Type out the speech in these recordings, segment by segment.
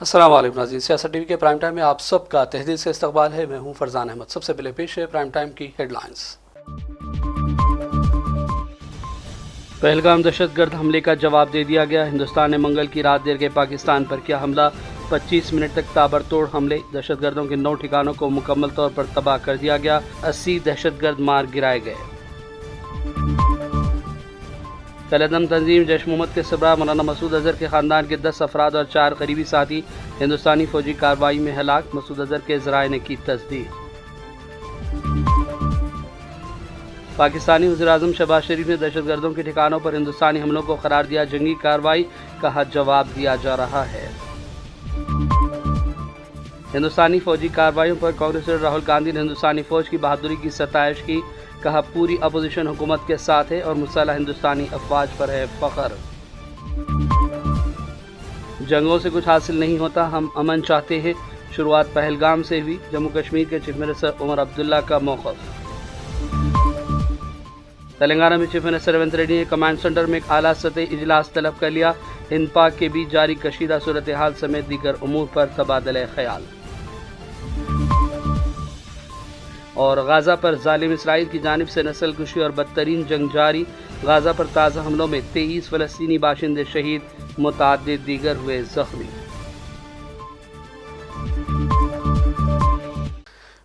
अस्सलाम वालेकुम नाज़रीन, सियासत टीवी के प्राइम टाइम में आप सबका तहदील से इस्तकबाल है। मैं हूं फरजान अहमद। सबसे पहले पेश है प्राइम टाइम की हेडलाइंस। पहलगाम दहशतगर्द हमले का जवाब दे दिया गया। हिंदुस्तान ने मंगल की रात देर के पाकिस्तान पर किया हमला। 25 मिनट तक ताबड़तोड़ हमले, दहशतगर्दों के 9 ठिकानों को मुकम्मल तौर पर तबाह कर दिया गया। 80 दहशतगर्द मार गिराए गए। कलदम तंजीम जैश मोहम्मद के सरबराह मौलाना मसूद अजहर के खानदान के 10 अफराद और 4 करीबी साथी हिंदुस्तानी फौजी कार्रवाई में हलाक। मसूद अजहर के ज़राए ने की तस्दीक। पाकिस्तानी वज़ीर-ए-आज़म शहबाज शरीफ ने दहशतगर्दों के ठिकानों पर हिंदुस्तानी हमलों को करार दिया जंगी कार्रवाई, कहा जवाब दिया जा रहा है। हिंदुस्तानी फौजी कार्रवाइयों पर कांग्रेस राहुल गांधी ने हिंदुस्तानी फौज की बहादुरी की सताइश की, कहा पूरी अपोजिशन हुकूमत के साथ है और मुसल्लह हिंदुस्तानी अफवाज पर है फख्र। जंगों से कुछ हासिल नहीं होता, हम अमन चाहते हैं। शुरुआत पहलगाम से हुई। जम्मू कश्मीर के चीफ मिनिस्टर उमर अब्दुल्ला का मौक़िफ़। तेलंगाना में चीफ मिनिस्टर रेवंत रेड्डी ने कमांड सेंटर में एक आला सतही इजलास तलब कर लिया। हिंद पाक के बीच जारी कशीदा सूरत हाल समेत दीगर उमूर पर तबादले ख्याल। और गाजा पर जालिम इसराइल की जानिब से नस्ल कुशी और बदतरीन जंग जारी। गाजा पर ताज़ा हमलों में 23 फ़लस्तीनी बाशिंदे शहीद, मुतअद्दिद दीगर हुए जख्मी।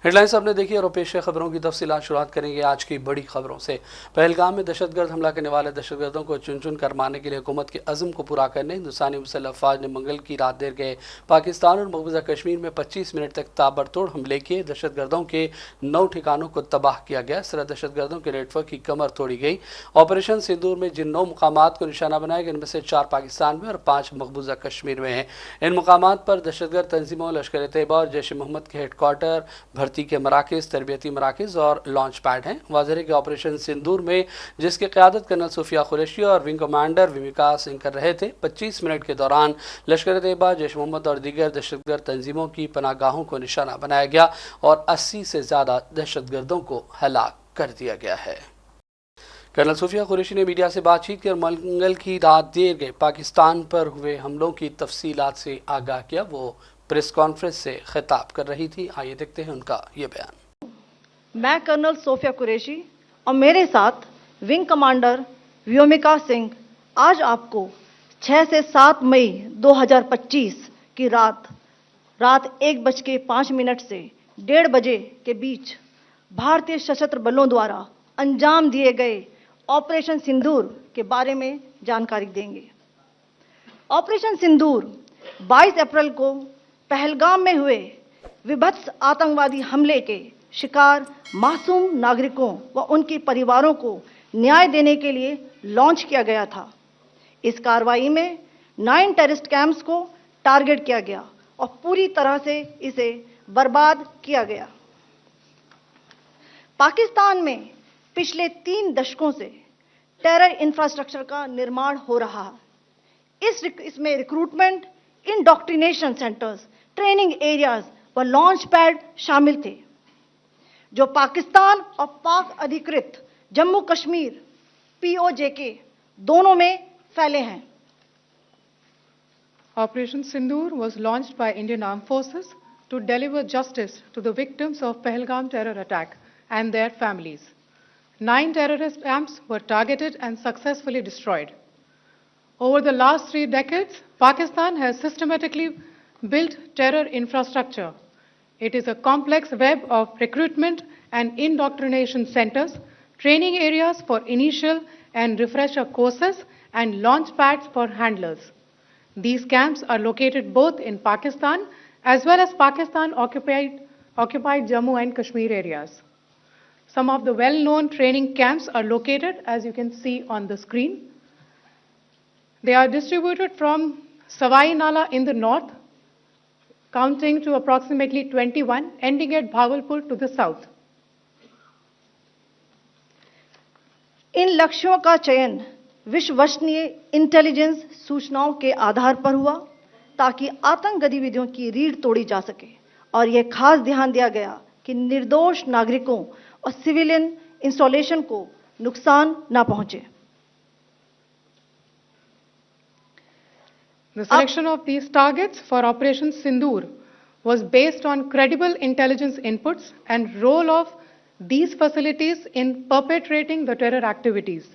हेडलाइंस आपने देखी और पेश खबरों की तफसीलात शुरुआत करेंगे आज की बड़ी खबरों से। पहलगाम में दहशतगर्द हमला करने वाले दहशतगर्दों को चुन चुन कर मारने के लिए हुकूमत के अज़म को पूरा करने हिंदुस्तानी मुसल्लह अफ़वाज ने मंगल की रात देर गए पाकिस्तान और मकबूजा कश्मीर में 25 मिनट तक ताबड़तोड़ हमले किए। दहशतगर्दों के 9 ठिकानों को तबाह किया गया। इस तरह दहशतगर्दों के नेटवर्क की कमर तोड़ी गई। ऑपरेशन सिंदूर में जिन 9 मुकामात को निशाना बनाया गया, इनमें से 4 पाकिस्तान में और 5 मकबूजा कश्मीर में हैं। इन मुकामात पर दहशतगर्द तंजीमों, लश्कर तैयबा और जैश मोहम्मद के हेडक्वार्टर, भर्ती के मराकज़, तरबियती मराकज़ और लॉन्च पैड हैं। वाज़ेह है कि ऑपरेशन सिंदूर में, जिसकी क़यादत कर्नल सूफिया कुरैशी और विंग कमांडर विकास सिंह कर रहे थे, 25 मिनट के दौरान लश्कर तैयबा, जैश मोहम्मद और दीगर दहशतगर्द तंजीमों की पनाहगाहों को निशाना बनाया गया और 80 से ज़्यादा दहशतगर्दों को हलाक कर दिया गया है। कर्नल सूफिया कुरैशी ने मीडिया से बातचीत की और मंगल की रात देर गए पाकिस्तान पर हुए हमलों की तफसीलात से आगाह किया। वो प्रेस कॉन्फ्रेंस से खिताब कर रही थी। आइए देखते हैं उनका ये बयान। मैं कर्नल सूफिया कुरैशी और मेरे साथ विंग कमांडर व्योमिका सिंह आज आपको 6 से 7 मई 2025 की रात 1:05 से 1:30 बजे के बीच भारतीय सशस्त्र बलों द्वारा अंजाम दिए गए ऑपरेशन सिंदूर के बारे में जानकारी देंगे। ऑपरेशन सिंदूर 22 अप्रैल को पहलगाम में हुए विभत्स आतंकवादी हमले के शिकार मासूम नागरिकों व उनके परिवारों को न्याय देने के लिए लॉन्च किया गया था। इस कार्रवाई में 9 टेररिस्ट कैंप्स को टारगेट किया गया और पूरी तरह से इसे बर्बाद किया गया। पाकिस्तान में पिछले 3 दशकों से टेरर इंफ्रास्ट्रक्चर का निर्माण हो रहा है। इसमें recruitment, indoctrination centres, training areas व लॉन्च पैड शामिल थे, जो पाकिस्तान और पाक अधिकृत जम्मू कश्मीर POJK दोनों में फैले हैं। Operation Sindoor was launched by Indian Armed Forces to deliver justice to the victims of Pahalgam terror attack and their families. 9 terrorist camps were targeted and successfully destroyed. Over the last 3 decades, Pakistan has systematically built terror infrastructure. It is a complex web of recruitment and indoctrination centers, training areas for initial and refresher courses, and launch pads for handlers. These camps are located both in Pakistan as well as Pakistan-occupied Jammu and Kashmir areas. Some of the well-known training camps are located, as you can see on the screen. They are distributed from Savai Nala in the north, counting to approximately 21, ending at Bhagalpur to the south. इन लक्ष्यों का चयन विश्वसनीय intelligence सूचनाओं के आधार पर हुआ ताकि आतंक गतिविधियों की रीढ़ तोड़ी जा सके और यह खास ध्यान दिया गया कि निर्दोष नागरिकों और सिविलियन इंस्टॉलेशन को नुकसान न पहुंचे। The selection of these targets for Operation Sindoor was based on credible intelligence inputs and role of these facilities in perpetrating the terror activities.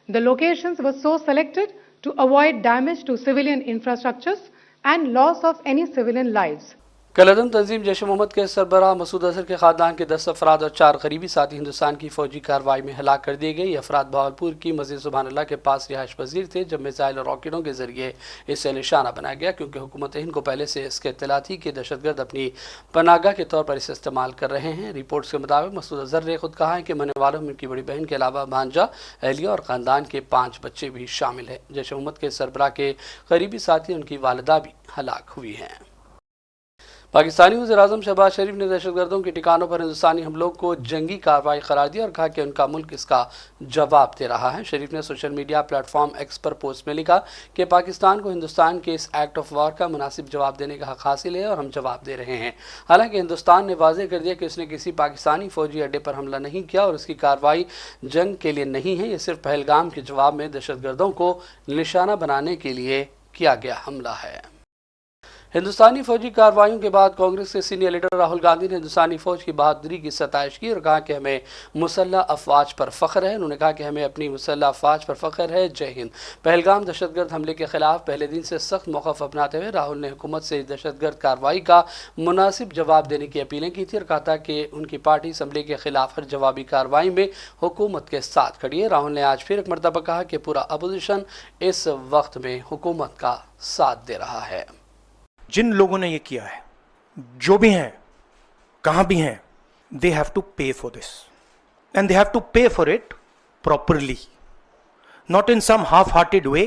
The locations were so selected to avoid damage to civilian infrastructures and loss of any civilian lives. कलअदम तंजीम जैश मोहम्मद के सरबराह मसूद अजहर के खानदान के 10 अफराद और 4 करीबी साथी हिंदुस्तान की फौजी कार्रवाई में हलाक कर दिए गए। ये अफराद भावलपुर की मस्जिद सुभान अल्लाह के पास रिहाइश पजीर थे जब मिसाइल और रॉकेटों के जरिए इसे निशाना बनाया गया, क्योंकि हुकूमत हिंद को पहले से इसके इत्तला थी कि दहशतगर्द अपनी पनाहगाह के तौर पर इसे इस्तेमाल कर रहे हैं। रिपोर्ट्स के मुताबिक मसूद अजहर ने खुद कहा है कि मरने वालों में उनकी बड़ी बहन के अलावा भांजा, अहलिया और ख़ानदान के 5 बच्चे भी शामिल हैं। जैश मोहम्मद के सरबराह के करीबी साथी उनकी वालिदा भी हलाक हुई हैं। पाकिस्तानी वज़ीर-ए-आज़म शहबाज शरीफ ने दहशतगर्दों के ठिकानों पर हिंदुस्तानी हमलों को जंगी कार्रवाई करार दिया और कहा कि उनका मुल्क इसका जवाब दे रहा है। शरीफ ने सोशल मीडिया प्लेटफॉर्म एक्स पर पोस्ट में लिखा कि पाकिस्तान को हिंदुस्तान के इस एक्ट ऑफ वार का मुनासिब जवाब देने का हक हासिल है और हम जवाब दे रहे हैं। हालांकि हिंदुस्तान ने वाज़ेह कर दिया कि उसने किसी पाकिस्तानी फौजी अड्डे पर हमला नहीं किया और उसकी कार्रवाई जंग के लिए नहीं है, ये सिर्फ पहलगाम के जवाब में दहशतगर्दों को निशाना बनाने के लिए किया गया हमला है। हिंदुस्तानी फौजी कार्रवाइयों के बाद कांग्रेस के सीनियर लीडर राहुल गांधी ने हिंदुस्तानी फौज की बहादुरी की सताइश की और कहा कि हमें मुसल्लह अफवाज पर फख्र है। उन्होंने कहा कि हमें अपनी मुसल्लह अफवाज पर फख्र है। जय हिंद। पहलगाम दहशतगर्द हमले के खिलाफ पहले दिन से सख्त मौक़िफ़ अपनाते हुए राहुल ने हुकूमत से दहशतगर्द कार्रवाई का मुनासिब जवाब देने की अपीलें की थी और कहा था कि उनकी पार्टी असम्बली के खिलाफ हर जवाबी कार्रवाई में हुकूमत के साथ खड़ी है। राहुल ने आज फिर एक मरतबा कहा कि पूरा अपोजिशन इस वक्त में हुकूमत का साथ दे रहा है। जिन लोगों ने ये किया है, जो भी हैं, कहां भी हैं, they have to pay for this and they have to pay for it properly, not in some half hearted way,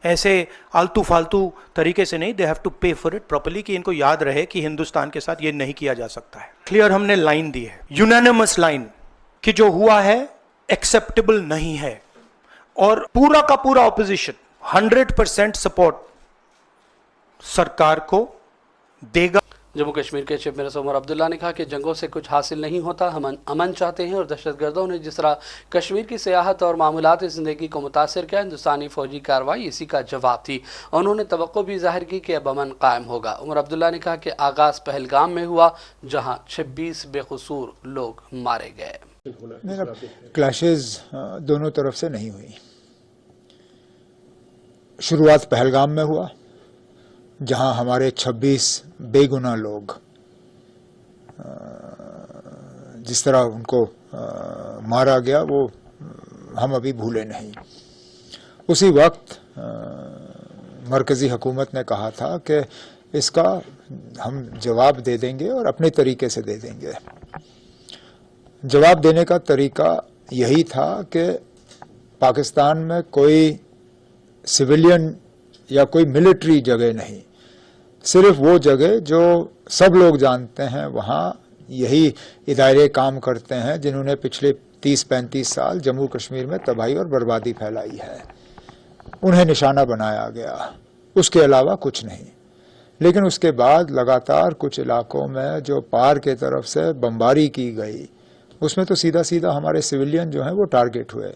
ऐसे आलतू फालतू तरीके से नहीं। They have to pay for it properly, कि इनको याद रहे कि हिंदुस्तान के साथ ये नहीं किया जा सकता है। क्लियर हमने लाइन दी है, यूनानिमस लाइन, कि जो हुआ है एक्सेप्टेबल नहीं है और पूरा का पूरा ऑपोजिशन 100% सपोर्ट सरकार को देगा। जम्मू कश्मीर के चीफ मिनिस्टर उमर अब्दुल्ला ने कहा कि जंगों से कुछ हासिल नहीं होता, हम अमन चाहते हैं और दहशतगर्दों ने जिस तरह कश्मीर की सियाहत और मामूलात ज़िंदगी को मुतासर किया, हिंदुस्तानी फौजी कार्रवाई इसी का जवाब थी। उन्होंने तवक्को भी जाहिर की कि अब अमन कायम होगा। उमर अब्दुल्ला ने कहा कि आगाज़ पहलगाम में हुआ जहां 26 बेकसूर लोग मारे गए। क्लैशेज दोनों तरफ से नहीं हुई। शुरुआत पहलगाम में हुआ जहां हमारे 26 बेगुनाह लोग, जिस तरह उनको मारा गया वो हम अभी भूले नहीं। उसी वक्त मरकजी हुकूमत ने कहा था कि इसका हम जवाब दे देंगे और अपने तरीके से दे देंगे। जवाब देने का तरीका यही था कि पाकिस्तान में कोई सिविलियन या कोई मिलिट्री जगह नहीं, सिर्फ वो जगह जो सब लोग जानते हैं, वहाँ यही इदारे काम करते हैं जिन्होंने पिछले 30-35 साल जम्मू कश्मीर में तबाही और बर्बादी फैलाई है, उन्हें निशाना बनाया गया। उसके अलावा कुछ नहीं। लेकिन उसके बाद लगातार कुछ इलाकों में जो पार के तरफ से बमबारी की गई, उसमें तो सीधा सीधा हमारे सिविलियन जो हैं वो टारगेट हुए।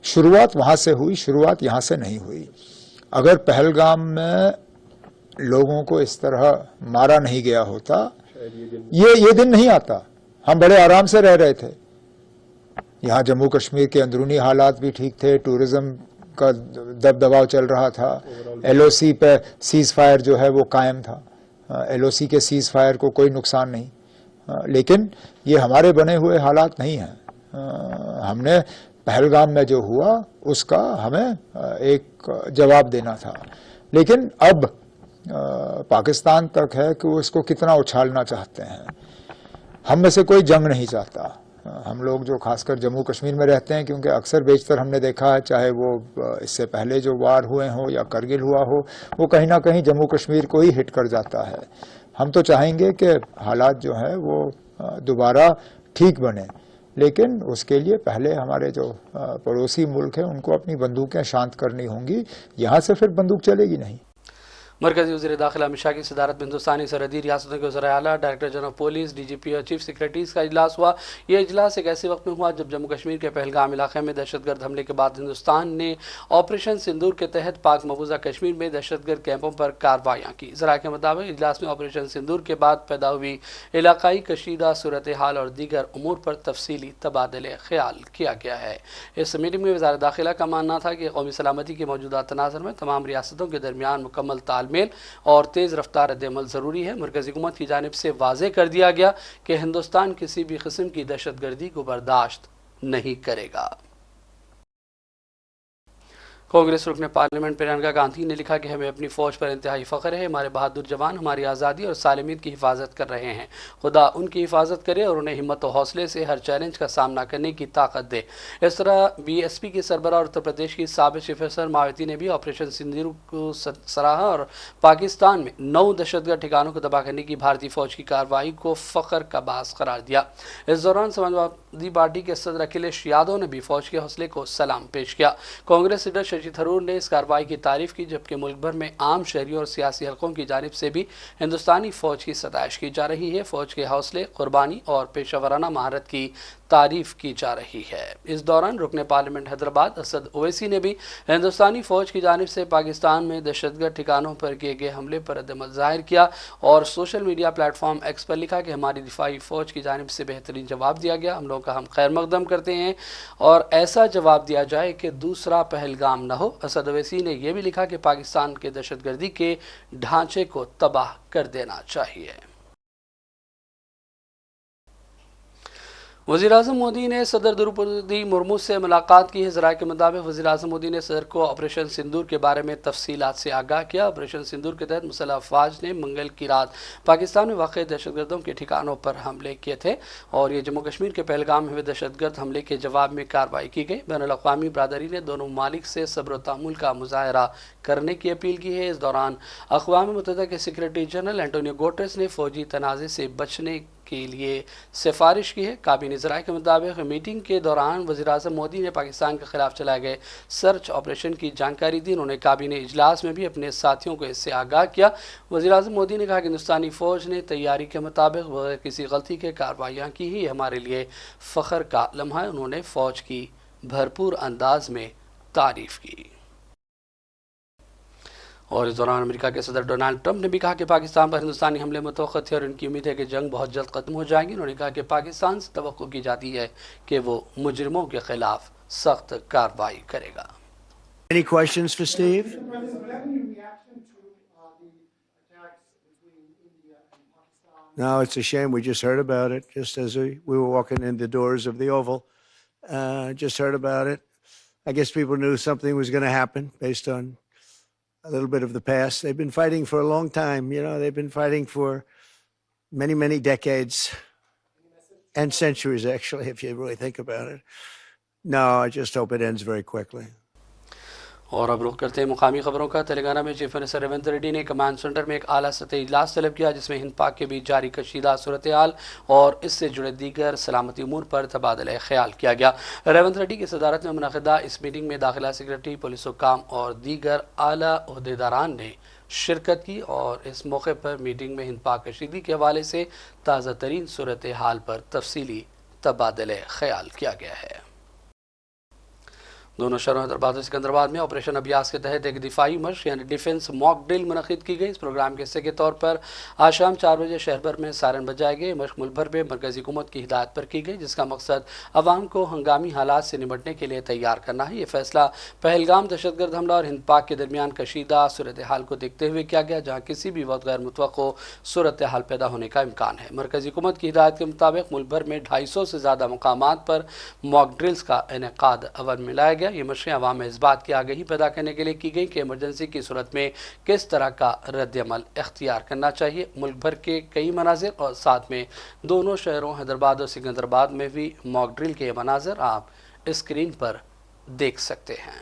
शुरुआत वहाँ से हुई, शुरुआत यहाँ से नहीं हुई। अगर पहलगाम में लोगों को इस तरह मारा नहीं गया होता, ये दिन नहीं आता। हम बड़े आराम से रह रहे थे। यहाँ जम्मू कश्मीर के अंदरूनी हालात भी ठीक थे, टूरिज्म का दबदबाव चल रहा था, LOC पे सीज फायर जो है वो कायम था, LOC के सीज फायर को कोई नुकसान नहीं। लेकिन ये हमारे बने हुए हालात नहीं हैं। हमने पहलगाम में जो हुआ उसका हमें एक जवाब देना था। लेकिन अब पाकिस्तान तक है कि वो इसको कितना उछालना चाहते हैं। हम में से कोई जंग नहीं चाहता। हम लोग जो खासकर जम्मू कश्मीर में रहते हैं, क्योंकि अक्सर बेशतर हमने देखा है, चाहे वो इससे पहले जो वार हुए हो या करगिल हुआ हो, वो कहीं ना कहीं जम्मू कश्मीर को ही हिट कर जाता है। हम तो चाहेंगे कि हालात जो है वो दोबारा ठीक बने, लेकिन उसके लिए पहले हमारे जो पड़ोसी मुल्क हैं उनको अपनी बंदूकें शांत करनी होंगी। यहाँ से फिर बंदूक चलेगी नहीं। मरकजी वज़ीर दाखिला अमित शाह की सदारत में हिंदुस्तानी सरहदी रियासतों के वज़ीर आला, डायरेक्टर जनरल पुलिस, DGP और चीफ सेक्रेटरीज़ का इजलास हुआ। यह इजलास एक ऐसे वक्त में हुआ जब जम्मू कश्मीर के पहलगाम इलाके में दहशतगर्द हमले के बाद हिंदुस्तान ने ऑपरेशन सिंदूर के तहत पाक महफूजा कश्मीर में दहशतगर्द कैंपों पर कार्रवाइयाँ की। ज़राए के मुताबिक इजलास में ऑपरेशन सिंदूर के बाद पैदा हुई इलाकाई कशीदा सूरत हाल और दीगर उमूर पर तफसीली तबादले ख्याल किया गया है। इस मीटिंग में वज़ारत दाखिला का मानना था कि कौमी सलामती की मौजूदा तनाज़ुर में तमाम रियासतों के दरमियान मुकम्मल तालमेल और तेज़ रफ्तार रद्द-ए-अमल ज़रूरी है। मरकज़ी हुकूमत की जानिब से वाज़े कर दिया गया कि हिंदुस्तान किसी भी किस्म की दहशतगर्दी को बर्दाश्त नहीं करेगा। कांग्रेस रुकन पार्लियामेंट प्रियंका गांधी ने लिखा कि हमें अपनी फ़ौज पर इंतहाई फ़ख्र है। हमारे बहादुर जवान हमारी आज़ादी और सालमियत की हिफाजत कर रहे हैं। खुदा उनकी हिफाजत करे और उन्हें हिम्मत और हौसले से हर चैलेंज का सामना करने की ताकत दे। इस तरह BSP के सरबराह उत्तर प्रदेश की साबिक़ चीफ ऑफिसर मायावती ने भी ऑपरेशन सिंदूर को सराहा और पाकिस्तान में 9 दहशतगर्द ठिकानों को तबाह करने की भारतीय फ़ौज की कार्रवाई को फ़ख्र का बास करार दिया। इस दौरान समाजवादी पार्टी के सदर अखिलेश यादव ने भी फ़ौज के हौसले को सलाम पेश किया। कांग्रेस लीडर शशि थरूर ने इस कार्रवाई की तारीफ की, जबकि मुल्क भर में आम शहरियों और सियासी हलकों की जानिब से भी हिंदुस्तानी फ़ौज की सताइश की जा रही है। फ़ौज के हौसले, कुर्बानी और पेशा वराना महारत की तारीफ की जा रही है। इस दौरान रुकने पार्लियामेंट हैदराबाद असद ओवैसी ने भी हिंदुस्तानी फ़ौज की जानिब से पाकिस्तान में दहशतगर्द ठिकानों पर किए गए हमले पर रद्द-ए-अमल ज़ाहिर किया और सोशल मीडिया प्लेटफॉर्म X पर लिखा कि हमारी दिफाई फ़ौज की जानिब से बेहतरीन जवाब दिया गया। हम लोगों का हम खैर मकदम करते हैं और ऐसा जवाब दिया जाए कि दूसरा पहलगाम न हो। असद ओवैसी ने यह भी लिखा कि पाकिस्तान के दहशतगर्दी के ढांचे को तबाह कर देना चाहिए। वज़ीर-ए-आज़म मोदी ने सदर द्रौपदी मुर्मू से मुलाकात की है। ज़राए के मुताबिक वज़ीर-ए-आज़म मोदी ने सदर को ऑपरेशन सिंदूर के बारे में तफसीलात से आगाह किया। ऑपरेशन सिंदूर के तहत मुसल्लह अफ़वाज ने मंगल की रात पाकिस्तान में वाक़ दहशतगर्दों के ठिकानों पर हमले किए थे और ये जम्मू कश्मीर के पहलगाम में हुए दहशतगर्द हमले के जवाब में कार्रवाई की गई। बैनुल-अक़वामी बरादरी ने दोनों ममालिक से सब्र व तहम्मुल का मुज़ाहरा करने की अपील की है। इस दौरान अक़वाम मुत्तहिदा के सेक्रेटरी जनरल एंटोनियो गुटेरेस ने फ़ौजी तनाज़े से बचने के लिए सिफारिश की है। काबीना ज़राए के मुताबिक मीटिंग के दौरान वज़ीर-ए-आज़म मोदी ने पाकिस्तान के खिलाफ चलाए गए सर्च ऑपरेशन की जानकारी दी। उन्होंने काबीना इजलास में भी अपने साथियों को इससे आगाह किया। वज़ीर-ए-आज़म मोदी ने कहा कि हिंदुस्तानी फ़ौज ने तैयारी के मुताबिक बगैर किसी गलती के कार्रवाइयाँ की ही हमारे लिए फ़ख्र का लम्हा है। उन्होंने फ़ौज की भरपूर अंदाज में तारीफ़ की। और इस दौरान अमेरिका के सदर डोनाल्ड ट्रंप ने भी कहा कि पाकिस्तान पर हिंदुस्तानी हमले मुतवक्किल थे और उनकी उम्मीद है कि जंग बहुत जल्द खत्म हो जाएगी। उन्होंने कहा कि पाकिस्तान से तवक्को की जाती है कि वो मुजरिमों के खिलाफ सख्त कार्रवाई करेगा। Any questions for Steve? No, it's a shame. We just heard about it just as we were walking in the doors of the Oval. Just heard about it. I guess people knew something was going to happen based on a little bit of the past. They've been fighting for a long time. You know, they've been fighting for many, many decades and centuries, actually, if you really think about it. No, I just hope it ends very quickly. और अब रुख करते हैं मुकामी खबरों का। तेलंगाना में chief minister Revanth Reddy ने कमांड सेंटर में एक आला सतही इजलास तलब किया, जिसमें हिंद पाक के बीच जारी कशीदा सूरत हाल और इससे जुड़े दीगर सलामती उमूर पर तबादला ख्याल किया गया। रेवंत रेड्डी की सदारत में मुनक़िदा इस मीटिंग में दाखिला सेक्रेटरी, पुलिस हुक्काम और दीगर आला ओहदेदारान ने शिरकत की और इस मौके पर मीटिंग में हिंद पाक कशीदगी के हवाले से ताज़ा तरीन सूरत हाल पर तफसीली तबादला ख्याल किया गया है। दोनों शहरों हैदराबाद और सिकंदराबाद में ऑपरेशन अभ्यास के तहत एक दिफाई मशक यानी डिफेंस मॉक ड्रिल मुनक़िद की गई। इस प्रोग्राम के हिस्से के तौर पर आज शाम 4 बजे शहर भर में सायरन बजाए गए। मशक मुल्क भर में मरकज़ी हुकूमत की हिदायत पर की गई, जिसका मकसद अवाम को हंगामी हालात से निपटने के लिए तैयार करना है। ये फैसला पहलगाम दहशतगर्द हमला और हिंद पाक के दरमियान कशीदा सूरत हाल को देखते हुए किया गया, जहाँ किसी भी वक्त गैर मुतवक्को सूरत हाल पैदा होने का इम्कान है। मरकज़ी हुकूमत की हिदायत के मुताबिक मुल्क भर में 250 से ज़्यादा मकामात पर मॉक ड्रिल्स का इनेकाद अमल में लाया गया। ये मशक़ें अवाम इस बात की आगाही पैदा करने के लिए की गई कि इमरजेंसी की सूरत में किस तरह का रद्द-ए-अमल इख्तियार करना चाहिए। मुल्क भर के कई मनाजिर और साथ में दोनों शहरों हैदराबाद और सिकंदराबाद में भी मॉक ड्रिल के मनाजिर आप स्क्रीन पर देख सकते हैं।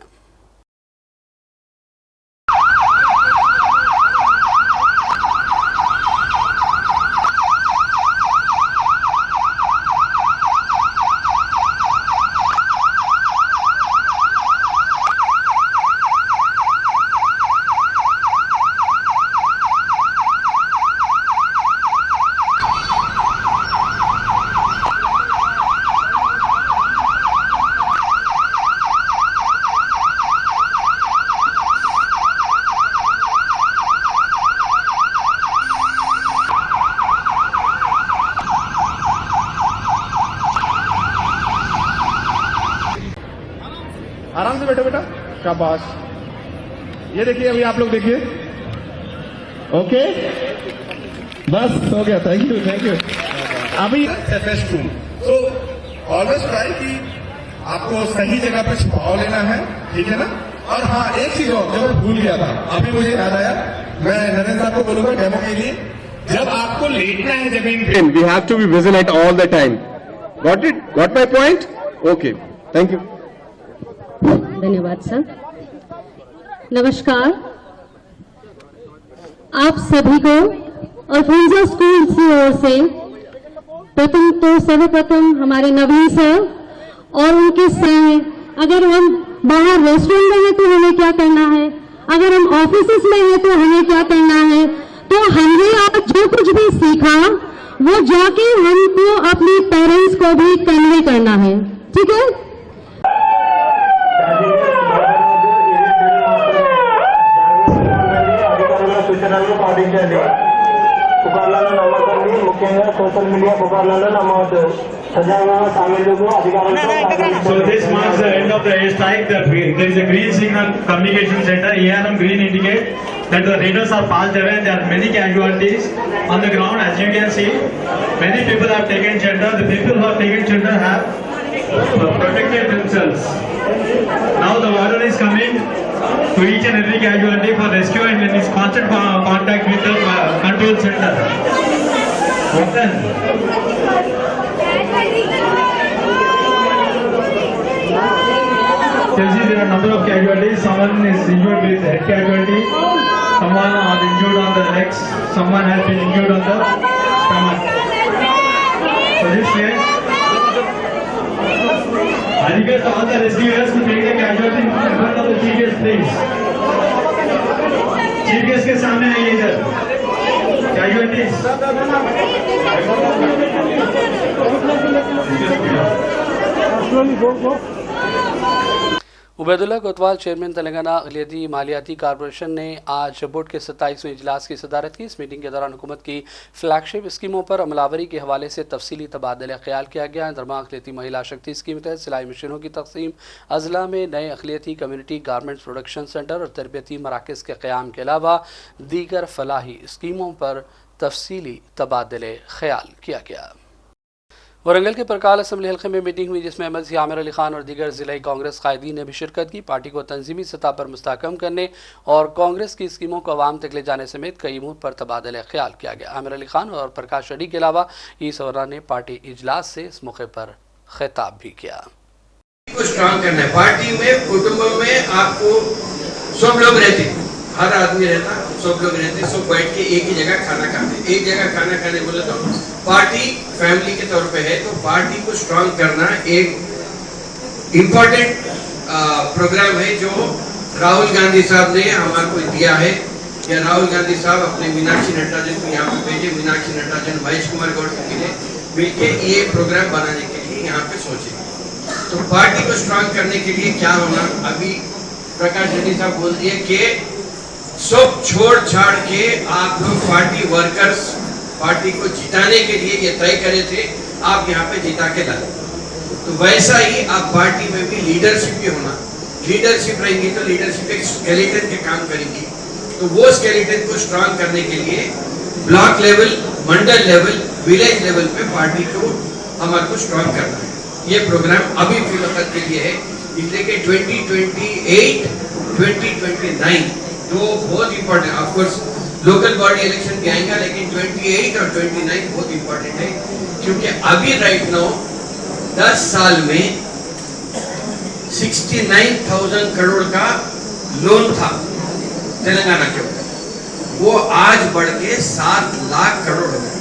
आराम से बैठो बेटा, शाबाश। ये देखिए, अभी आप लोग देखिए। ओके, बस हो गया। Thank you, thank you. अभी FS2, सो ऑलवेज ट्राई कि आपको सही जगह पे छुपाव लेना है, ठीक है ना। और हाँ, एक चीज और जो मैं भूल गया था, अभी मुझे याद आया, मैं नरेंद्र साहब को बोलूंगा डेमो के लिए, जब आपको लेटना है जमीन पे, we have to be vigilant all the time. Got it? Got my point? Okay, thank you. धन्यवाद सर। नमस्कार आप सभी को और फ्रेंड्स स्कूल की ओर से सर्वप्रथम हमारे नवीन सर और उनके संग, अगर हम बाहर रेस्टोरेंट में हैं तो हमें क्या करना है, अगर हम ऑफिस में हैं तो हमें क्या करना है, तो हमने आज जो कुछ भी सीखा वो जाके हमको अपने पेरेंट्स को भी कन्वे करना है, ठीक है। సూచనలను పాటించండి. పుకార్లను నమ్మకండి. ముఖ్యంగా సోషల్ మీడియా పుకార్లలో నమ్మవద్దు. సజావుగా సామాన్యులకు అధికారులకు. So this marks the end of the air strike. There is a green signal communication center. ARM green indicate that the raiders are passed away. There are many casualties on the ground. As you can see, many people have taken shelter. The people who have taken shelter have protected themselves. Now the order is coming to each and every casualty for rescue and in constant contact with the control center. Okay. You see there are number of casualties. Someone is injured with head casualty. Someone are injured on the legs. Someone has been injured on the stomach. So this way, I request all the rescuers to take the casualty in front of the chief guest, please. Chief guest के सामने आइए इधर. Casualties. Ubaidullah कोतवाल chairman Telangana अक़लियती मालियाती corporation ने आज board के 27वें इजलास की सदारत की। इस मीटिंग के दौरान हुकूमत की फ्लैगशिप स्कीमों पर अमलावरी के हवाले से तफसीली तबादला ख्याल किया गया। दरमा अक़लियती महिला शक्ति स्कीम के तहत सिलाई मशीनों की तकसीम, अजला में नए अक़लियती कम्यूनिटी गारमेंट्स प्रोडक्शन सेंटर और तरबियती मराकज़ के क़याम के अलावा दीगर फलाही स्कीमों पर तफसीली तबादले ख्याल किया गया। वरंगल के परकाल असम्बली हल्के में मीटिंग हुई जिसमें अहमद ज़ी आमिर अली खान और दीगर ज़िला कांग्रेस कायदीन ने भी शिरकत की। पार्टी को तंजीमी सतह पर मुस्तहकम करने और कांग्रेस की स्कीमों को आवाम तक ले जाने समेत कई अमूर पर तबादला ख्याल किया गया। आमिर अली खान और प्रकाश अडी के अलावा ई सवरा ने पार्टी इजलास से इस मौके पर खिताब भी किया। स्ट्रांग करना है पार्टी में, कुटुंबों में आपको सब लोग रहते, हर आदमी रहता, सब लोग रहते, सब बैठ के एक ही जगह खाना खाते। एक जगह खाना खाने बोले तो पार्टी फैमिली के तौर पे है, तो पार्टी को स्ट्रांग करना एक इम्पोर्टेंट प्रोग्राम है जो राहुल गांधी साहब ने हमारे को दिया है। या राहुल गांधी साहब अपने मीनाक्षी नटराजन को यहाँ पे भेजे, मीनाक्षी नटराजन महेश कुमार गौड़ के लिए मिलके ये प्रोग्राम बनाने के लिए यहाँ पे सोचे। तो पार्टी को स्ट्रांग करने के लिए क्या होना, अभी प्रकाश रेड्डी साहब बोल दिए कि सब छोड़ छाड़ के आप लोग पार्टी वर्कर्स पार्टी को जिताने के लिए ये तय करे थे, आप यहाँ पे जिता के लाए। तो वैसा ही आप पार्टी में भी लीडरशिप भी होना, लीडरशिप रहेंगी तो लीडरशिप एक स्केलेटन के काम करेंगी। तो वो स्केलेटन को स्ट्रांग करने के लिए ब्लॉक लेवल, मंडल लेवल, विलेज लेवल पे पार्टी को हमारे को स्ट्रांग करना है। ये प्रोग्राम अभी फिलहाल के लिए है, इसलिए कि 2028, 2029 तो बहुत important, of course local body election भी आएगा, लेकिन 28 और 29 बहुत इंपॉर्टेंट है, क्योंकि अभी राइट नाउ 10 साल में 69,000 करोड़ का लोन था तेलंगाना के ऊपर, वो आज बढ़ के 7 लाख करोड़ हो गया।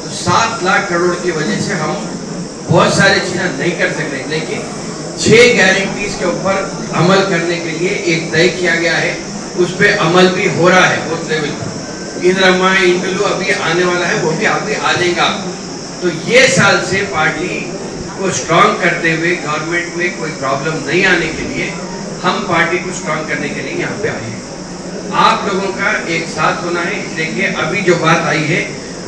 तो 7 लाख करोड़ की वजह से हम बहुत सारे चीजें नहीं कर सकते, लेकिन 6 गारंटीज के ऊपर अमल करने के लिए एक तय किया गया है, उस पे अमल भी हो रहा है बहुत लेवल पर। इंदिरा इंटरव्यू अभी आने वाला है, वो भी अभी आ जाएगा। तो ये साल से पार्टी को स्ट्रांग करते हुए गवर्नमेंट में कोई प्रॉब्लम नहीं आने के लिए हम पार्टी को स्ट्रांग करने के लिए यहाँ पे आए हैं। आप लोगों का एक साथ होना है, इसलिए कि अभी जो बात आई है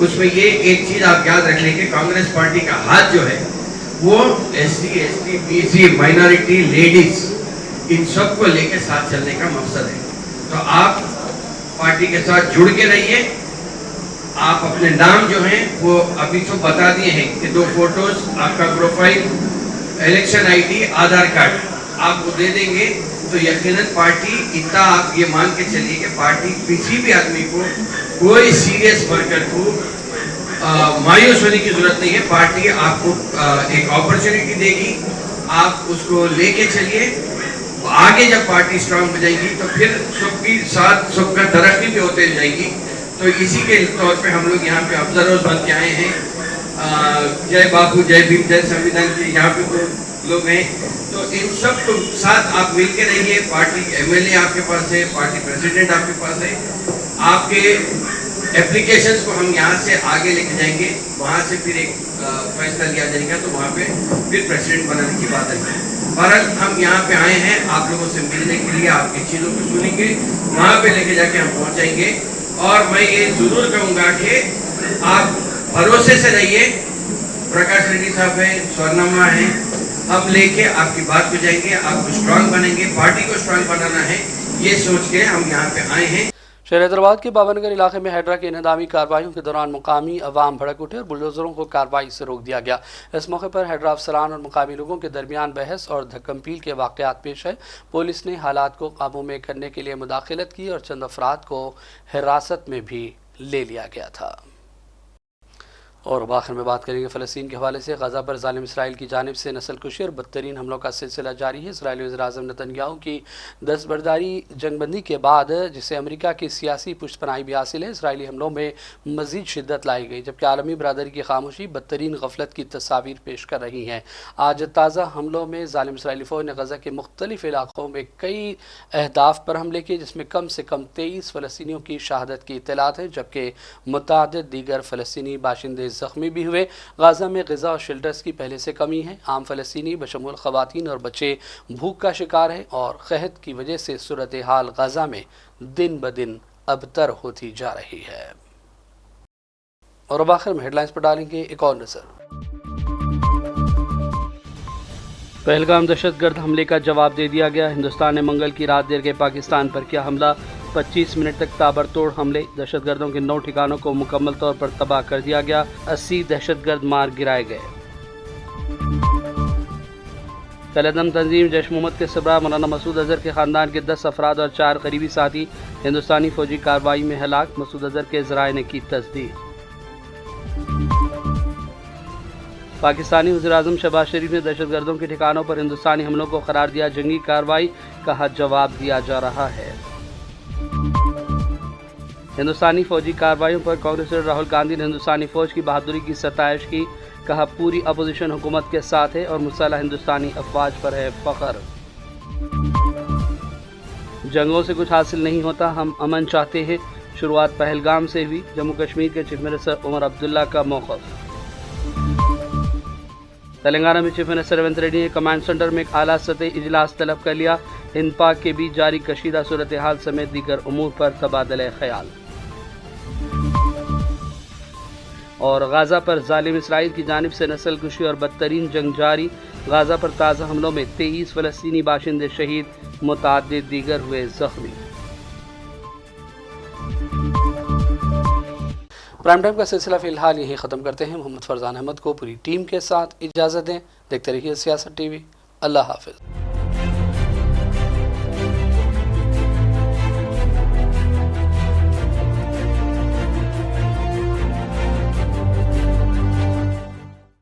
उसमें ये एक चीज आप याद रख लें कि कांग्रेस पार्टी का हाथ जो है वो SC, ST, BC, minority, ladies, इन सबको लेके साथ चलने का मकसद है। तो आप पार्टी के साथ जुड़ के रहिए। आप अपने नाम जो हैं वो अभी तो बता दिए हैं कि 2 फोटोज, आपका प्रोफाइल, इलेक्शन ID, आधार कार्ड आप वो दे देंगे तो यकीनन पार्टी, इतना आप ये मान के चलिए कि पार्टी किसी भी आदमी को, कोई सीरियस वर्कर को मायूस होने की जरूरत नहीं है। पार्टी आपको एक अपॉर्चुनिटी देगी, आप उसको लेके चलिए। आगे जब पार्टी स्ट्रांग हो जाएगी तो फिर सबकी साथ सबका तरक्की भी होते जाएगी। तो इसी के तौर पे हम लोग यहाँ पे ऑब्जर्वर्स बन के आए हैं। जय बापू, जय भीम, जय संविधान के यहाँ पे तो लोग हैं। तो इन सब को साथ आप मिलके रहिए। पार्टी MLA आपके पास है, पार्टी प्रेसिडेंट आपके पास है। आपके एप्लीकेशंस को हम यहाँ से आगे लेके जाएंगे, वहाँ से फिर एक फैसला लिया जाएगा तो वहाँ पे फिर प्रेसिडेंट बनाने की बात आएगी। बहरहाल हम यहाँ पे आए हैं आप लोगों से मिलने के लिए, आपकी चीज़ों को सुनेंगे, वहाँ पे लेके जाके हम पहुँचाएंगे। और मैं ये जरूर कहूँगा कि आप भरोसे से रहिए। प्रकाश रेड्डी साहब है, स्वर्णमा है, हम लेके आपकी बात को जाएंगे, आपको स्ट्रांग बनेंगे, पार्टी को स्ट्रांग बनाना है, ये सोच के हम यहाँ पे आए हैं। शहर हैदराबाद के बाबरनगर इलाके में हैदरा की इन्हदामी कार्रवाइयों के दौरान मुकामी अवाम भड़क उठे और बुलडोजरों को कार्रवाई से रोक दिया गया। इस मौके पर हैदरा अफसरान और मुकामी लोगों के दरमियान बहस और धक्कमपील के वाक़यात पेश है। पुलिस ने हालात को काबू में करने के लिए मुदाखलत की और चंद अफराद को हिरासत में भी ले लिया गया था। और आखिर में बात करेंगे फ़लस्तीन के हवाले से। गज़ा पर ज़ालिम इसराइल की जानिब से नस्लकुशी और बदतरीन हमलों का सिलसिला जारी है। इसराइली वज़ीर-ए-आज़म नेतन्याहू की दस्तबरदारी जंगबंदी के बाद जिसे अमेरिका की सियासी पुष्टपनाही भी हासिल है, इसराइली हमलों में मज़ीद शिद्दत लाई गई, जबकि आलमी बरादरी की खामोशी बदतरीन गफलत की तस्वीर पेश कर रही हैं। आज ताज़ा हमलों में ज़ालिम इसराइली फ़ौज ने गज़ा के मुख्तलिफ इलाक़ों में कई अहदाफ पर हमले किए, जिसमें कम से कम 23 फ़लस्तीनियों की शहादत की इत्तलात है, जबकि मुतअद्दिद दीगर फ़लस्तीनी बाशिंदे ज़ख्मी भी हुए। गाज़ा में ग़िज़ा और शेल्टर्स की पहले से कमी है। आम फ़लस्तीनी बशमूल ख़वातीन और बच्चे भूख का शिकार हैं और क़हत की वजह से सूरत हाल गाज़ा में दिन ब दिन अबतर होती जा रही है। और अब आखिर में हेडलाइंस पर डालेंगे एक और नज़र। पहलगाम दहशतगर्द हमले का जवाब दे दिया गया। हिंदुस्तान ने मंगल की रात देर के पाकिस्तान पर किया हमला। 25 मिनट तक ताबड़तोड़ हमले, दहशतगर्दों के 9 ठिकानों को मुकम्मल तौर पर तबाह कर दिया गया। 80 दहशतगर्द मार गिराए गए। कलदम तंजीम जैश मोहम्मद के सरबराह मौलाना मसूद अजहर के ख़ानदान के 10 अफराद और 4 करीबी साथी हिंदुस्तानी फौजी कार्रवाई में हलाक। मसूद अजहर के ज़राए ने की तस्दीक। पाकिस्तानी वज़ीर-ए-आज़म शहबाज शरीफ ने दहशतगर्दों के ठिकानों पर हिंदुस्तानी हमलों को करार दिया जंगी कार्रवाई, कहा जवाब दिया जा रहा है। हिंदुस्तानी फौजी कार्रवाइयों पर कांग्रेस राहुल गांधी ने हिंदुस्तानी फौज की बहादुरी की सताइश की, कहा पूरी अपोजिशन हुकूमत के साथ है और मुसल्लह हिंदुस्तानी अफवाज पर है फख्र। जंगों से कुछ हासिल नहीं होता, हम अमन चाहते हैं, शुरुआत पहलगाम से हुई। जम्मू कश्मीर के चीफ मिनिस्टर उमर अब्दुल्ला का मौक़िफ़। तेलंगाना में चीफ मिनिस्टर रेवंत रेड्डी ने कमांड सेंटर में एक आला सतही इजलास तलब कर लिया। हिंद पाक के बीच जारी कशीदा सूरत हाल समेत दीगर उमूर पर तबादले ख्याल। और गाज़ा पर ज़ालिम इसराइल की जानिब से नस्लकुशी और बदतरीन जंग जारी। गाज़ा पर ताज़ा हमलों में 23 फ़लस्तीनी बाशिंदे शहीद, मुतअद्दिद दीगर हुए ज़ख्मी। प्राइम टाइम का सिलसिला फ़िलहाल यहीं ख़त्म करते हैं। मोहम्मद फरजान अहमद को पूरी टीम के साथ इजाज़त दें। देखते रहिए सियासत TV। अल्लाह हाफ़िज़।